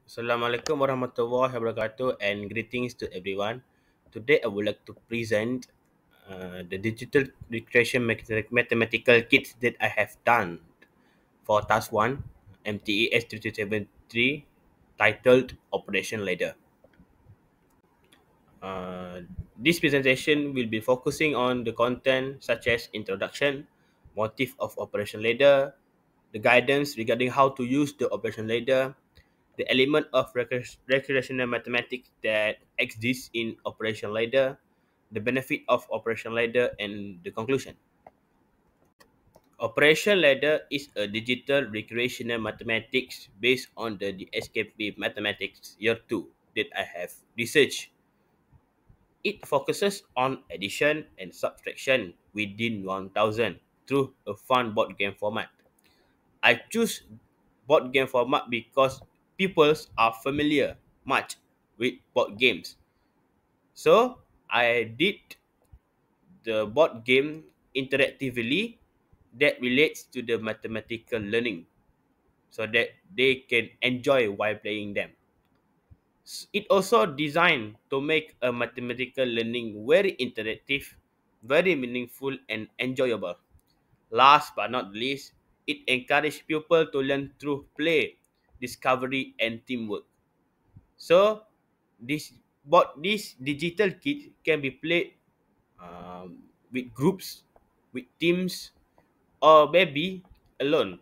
Assalamualaikum warahmatullahi wabarakatuh and greetings to everyone. Today I would like to present the digital recreation mathematical kits that I have done for task 1 MTES 3273 titled Operation Ladder. This presentation will be focusing on the content such as introduction, motif of Operation Ladder, the guidance regarding how to use the Operation Ladder, the element of recreational mathematics that exists in Operation Ladder, the benefit of Operation Ladder, and the conclusion. Operation Ladder is a digital recreational mathematics based on the DSKP Mathematics Year 2 that I have researched. It focuses on addition and subtraction within 1000 through a fun board game format. I choose board game format because people are familiar much with board games. So I did the board game interactively that relates to the mathematical learning so that they can enjoy while playing them. It also designed to make a mathematical learning very interactive, very meaningful and enjoyable. Last but not least, it encouraged people to learn through play, discovery, and teamwork. So, this digital kit can be played with groups, with teams, or maybe alone.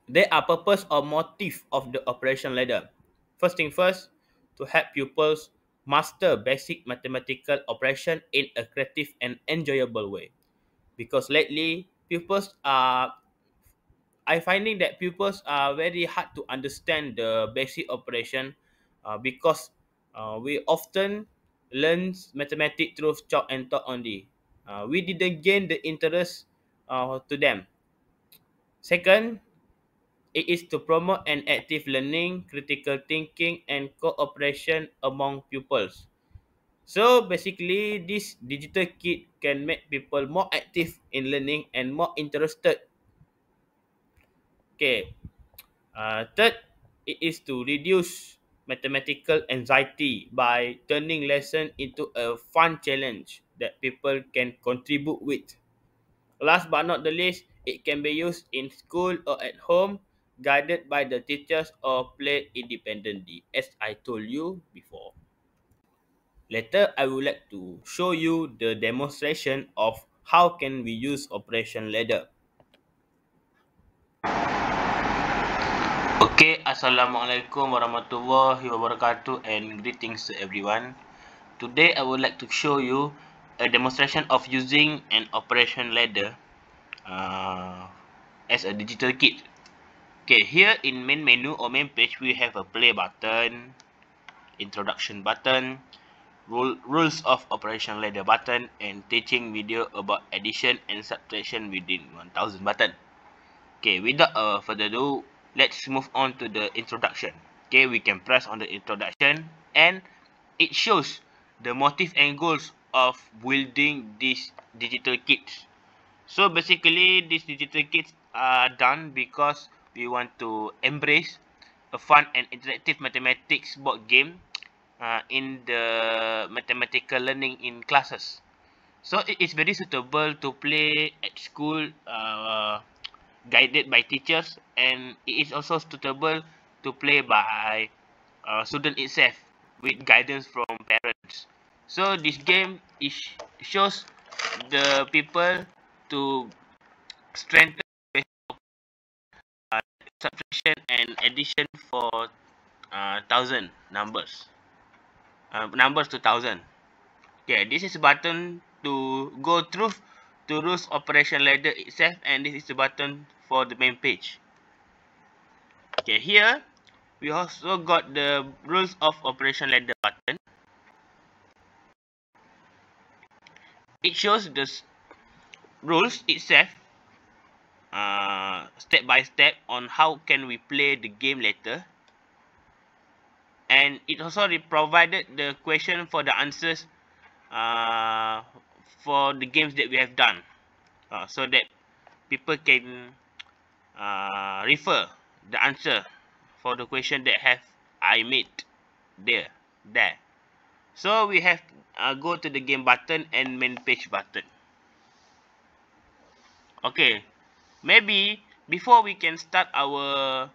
There are purpose or motive of the operation ladder. First thing first, to help pupils master basic mathematical operation in a creative and enjoyable way. Because lately, pupils are I finding that pupils are very hard to understand the basic operation because we often learn mathematics through chalk and talk only. We didn't gain the interest to them. Second, it is to promote an active learning, critical thinking, and cooperation among pupils. So basically, this digital kit can make people more active in learning and more interested. Okay, third, it is to reduce mathematical anxiety by turning lesson into a fun challenge that people can contribute with. Last but not the least, it can be used in school or at home, guided by the teachers or played independently, as I told you before. Later, I would like to show you the demonstration of how can we use Operation Ladder. Okay, Assalamualaikum warahmatullahi wabarakatuh and greetings to everyone. Today I would like to show you a demonstration of using an operation ladder as a digital kit. Okay, here in main menu or main page we have a play button, introduction button, rules of operation ladder button, and teaching video about addition and subtraction within 1000 button. Okay, without further ado, let's move on to the introduction. Okay, we can press on the introduction and it shows the motive and goals of building this digital kits. So basically, these digital kits are done because we want to embrace a fun and interactive mathematics board game in the mathematical learning in classes. So it is very suitable to play at school, guided by teachers, and it is also suitable to play by student itself with guidance from parents. So this game is shows the people to strengthen uh, subtraction and addition for thousand numbers to thousand. Okay, this is a button to go through to rules operation ladder itself, and this is the button for the main page. Okay, here we also got the rules of operation ladder button. It shows the rules itself, step by step on how can we play the game later, and it also provided the question for the answers uh, for the games that we have done, so that people can refer the answer for the question that I made there. So we have go to the game button and main page button. Okay, maybe before we can start our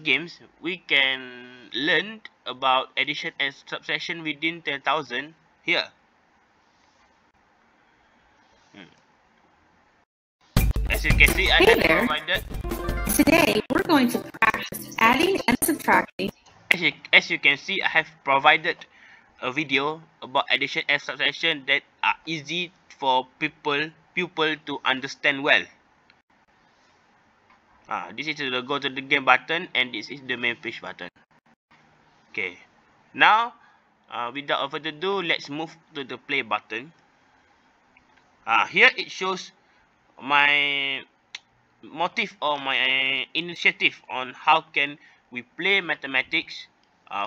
games, we can learn about addition and subtraction within 10,000 here. As you can see, I Hey have there. provided. Today, we're going to practice adding and subtracting. As you can see, I have provided a video about addition and subtraction that are easy for pupil to understand well. This is the go to the game button, and this is the main page button. Okay, now without further ado, let's move to the play button. Here it shows my motive or my initiative on how can we play mathematics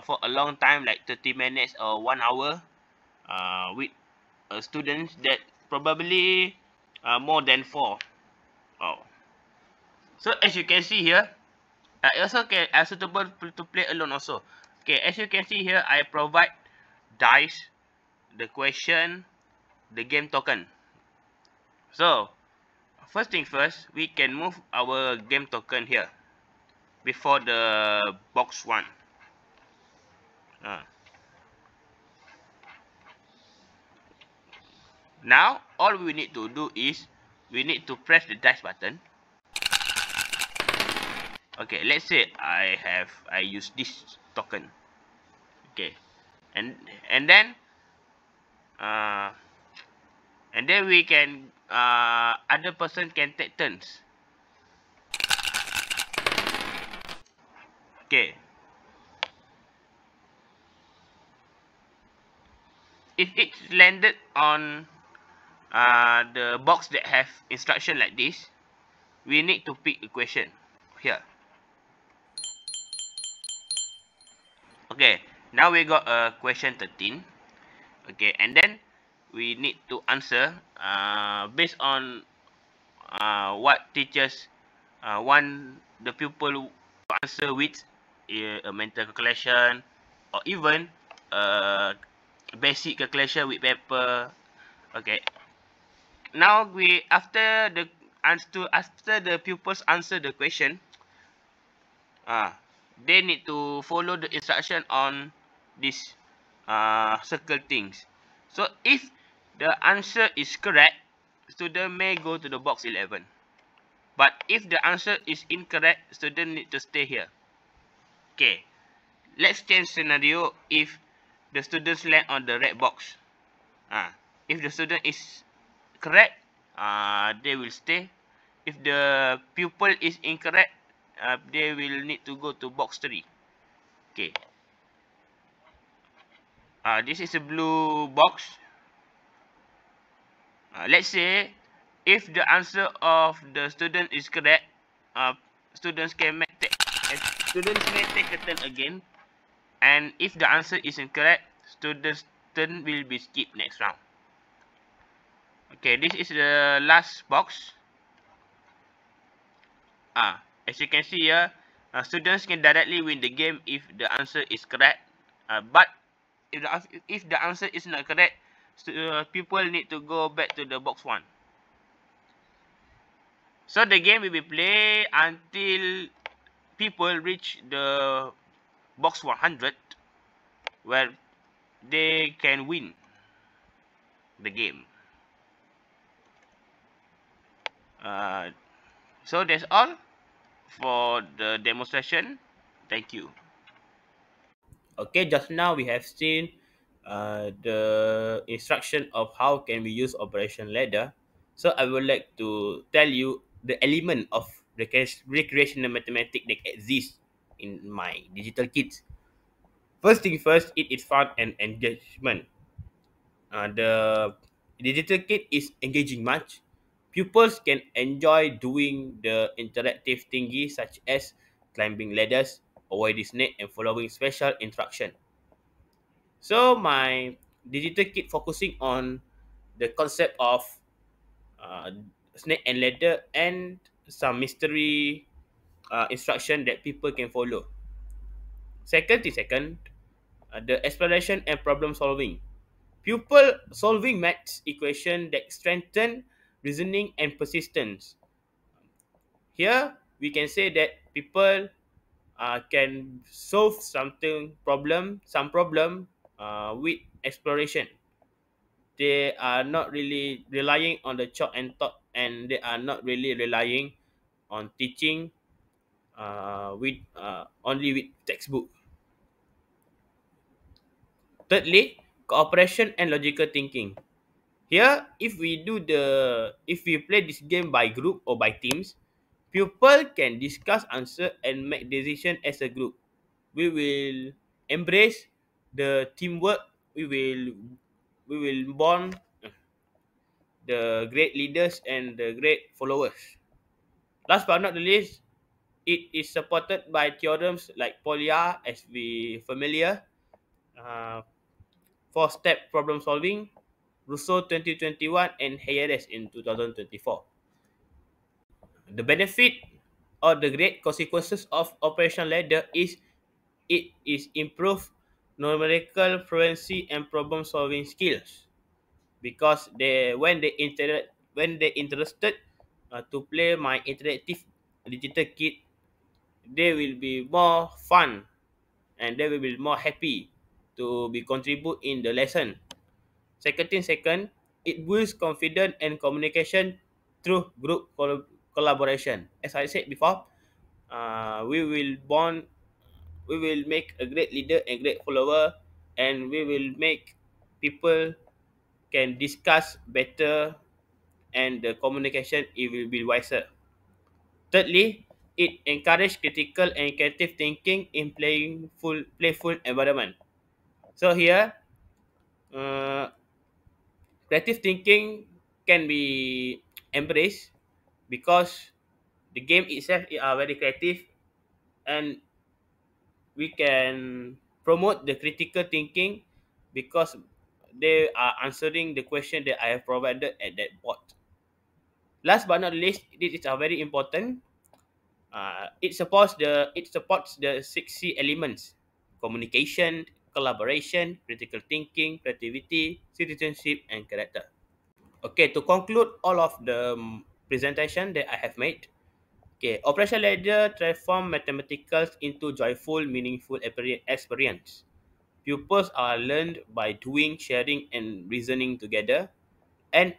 for a long time, like 30 minutes or 1 hour, with students that probably more than 4. So as you can see here, it also can suitable to play alone also. Okay, as you can see here, I provide dice, the question, the game token. So first thing first, we can move our game token here before the box 1. Now all we need to do is we need to press the dice button. Okay, let's say I use this token. Okay, and then we can other person can take turns. Okay, if it's landed on the box that have instruction like this, we need to pick a question here. Okay, now we got a question 13. Okay, and then we need to answer based on what teachers want the pupil to answer with a mental calculation, or even basic calculation with paper. Okay, now after the pupils answer the question, they need to follow the instruction on this circle things. So if the answer is correct, student may go to the box 11. But if the answer is incorrect, student need to stay here. Okay, let's change scenario if the students land on the red box. If the student is correct, they will stay. If the pupil is incorrect, they will need to go to box 3. Okay. This is a blue box. Let's say if the answer of the student is correct, students may take a turn again. And if the answer is incorrect, students' turn will be skipped next round. Okay, this is the last box. As you can see here, students can directly win the game if the answer is correct. But if the answer is not correct, people need to go back to the box 1. So the game will be played until people reach the box 100, where they can win the game. So that's all for the demonstration. Thank you. Okay, just now we have seen the instruction of how can we use operation ladder. So I would like to tell you the element of recreational mathematics that exists in my digital kit. First thing first, it is fun and engagement. The digital kit is engaging much. Pupils can enjoy doing the interactive thingy such as climbing ladders, avoiding snake, and following special instruction. So my digital kit focusing on the concept of uh, snake and ladder and some mystery instruction that people can follow. Second, the exploration and problem solving. Pupil solving maths equation that strengthen reasoning and persistence. Here we can say that people can solve some problem with exploration. They are not really relying on the chalk and thought, and they are not really relying on teaching with only with textbook. Thirdly, cooperation and logical thinking. Here, if we play this game by group or by teams, people can discuss answer and make decision as a group. We will embrace the teamwork. We will bond the great leaders and the great followers. Last but not the least, it is supported by theorems like Polya, as we familiar, uh, four-step problem solving, Rousseau 2021, and Hayes in 2024. The benefit or the great consequences of Operation Ladder is it is improved numerical fluency and problem solving skills, because when they interested to play my interactive digital kit, they will be more fun and they will be more happy to be contribute in the lesson. Second, it boosts confidence and communication through group collaboration. As I said before, we will bond, we will make a great leader and great follower, and we will make people can discuss better, and the communication it will be wiser. Thirdly, it encourages critical and creative thinking in playful environment. So here, uh, creative thinking can be embraced because the game itself are very creative, and we can promote the critical thinking because they are answering the question that I have provided at that board. Last but not least, this is a very important. It supports the 6C elements: communication, collaboration, critical thinking, creativity, citizenship, and character. Okay, to conclude all of the presentation that I have made. Okay, Operation Ledger transform mathematicals into joyful, meaningful experience. Pupils are learned by doing, sharing, and reasoning together. And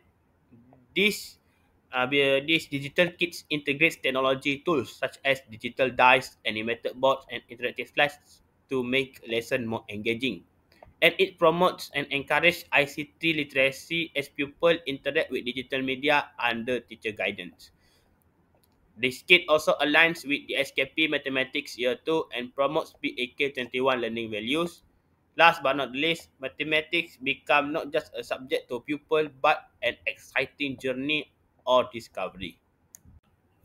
these digital kits integrates technology tools such as digital dice, animated boards, and interactive slides to make lesson more engaging. And it promotes and encourages ICT literacy as pupils interact with digital media under teacher guidance. This kit also aligns with the SKP Mathematics Year 2 and promotes PAK 21 learning values. Last but not least, mathematics become not just a subject to pupil but an exciting journey or discovery.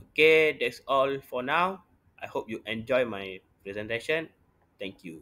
Okay, that's all for now. I hope you enjoy my presentation. Thank you.